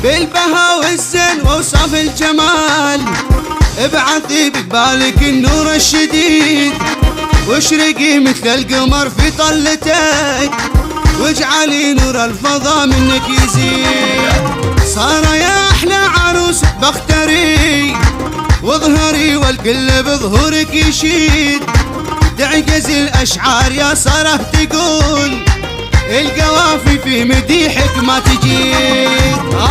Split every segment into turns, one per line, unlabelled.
بالبها والزين وصف الجمال، ابعثي بقبالك النور الشديد، واشرقي مثل القمر في طلتك، واجعلي نور الفضا منك يزيد. صار يا احلى عروس بختري، واظهري والكل بظهورك يشيد، تعجز الاشعار يا ساره تقول، القوافي في مديحك ما تجيد.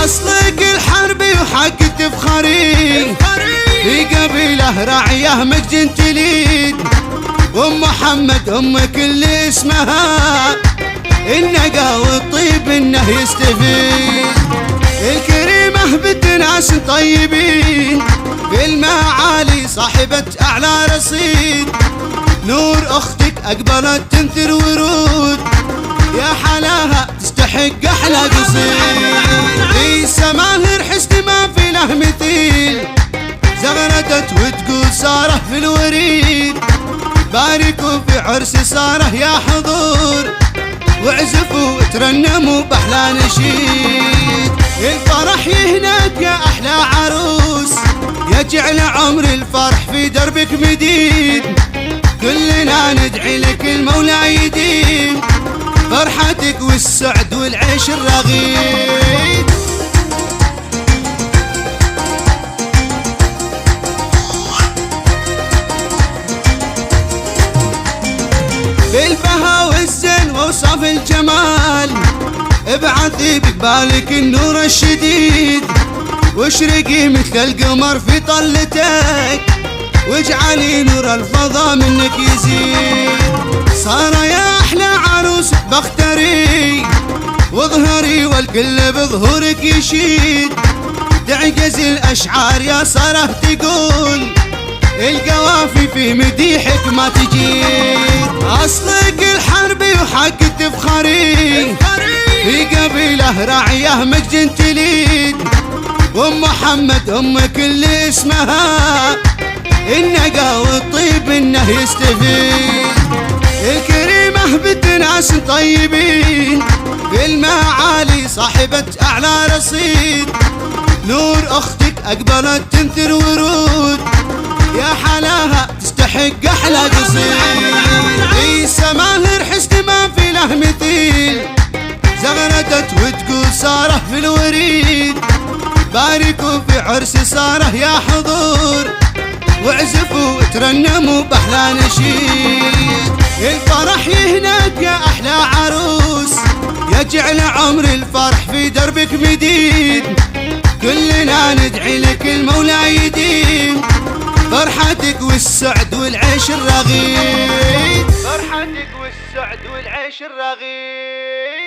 اصلك الحربي وحق تفخري، في قبيله راعيه مجد تليد، ام محمد ام كل اسمها، النقا والطيب انه يستفيد. الكريمه بنت ناس طيبين، في المعالي صاحبة اعلى رصيد، نور اختك اقبلت تنثر ورود، يا حلاها تستحق احلى قصيد. في سماهر حسن ما في له مثيل، زغردت وتقول ساره في الوريد، باركوا في عرس ساره يا حضور، واعزفوا وترنموا باحلى نشيد. الفرح يهناك يا احلى عروس، يجعل عمر الفرح في دربك مديد، كلنا ندعي لك المولى يديم فرحتك والسعد والعيش الرغيد. بالبها والزين وصف الجمال، ابعثي بقبالك النور الشديد، واشرقي مثل القمر في طلتك، واجعلي نور الفضا منك يزيد. صار يا احلى عروس بختري، واظهري والكل بظهورك يشيد، تعجز الاشعار يا ساره تقول، القوافي في مديحك ما تجيد. اصلك الحربي وحق تفخري، في قبيله راعيه مجد تليد، ام محمد ام كل اسمها، النقا والطيب انه يستفيد. الكريمه بنت ناس طيبين، في المعالي صاحبة اعلى رصيد، نور اختك اقبلت تنثر ورود، يا حلاها تستحق احلى قصيد. في سماهر حسن ما في له مثيل، زغردت وتقول ساره في الوريد، باركوا في عرس ساره يا حضور، واعزفوا وترنموا باحلى نشيد. الفرح يهناك يا احلى عروس، يجعل عمر الفرح في دربك مديد، كلنا ندعي لك المولى يديم فرحتك والسعد والعيش الرغيد. فرحتك والسعد والعيش الرغيد.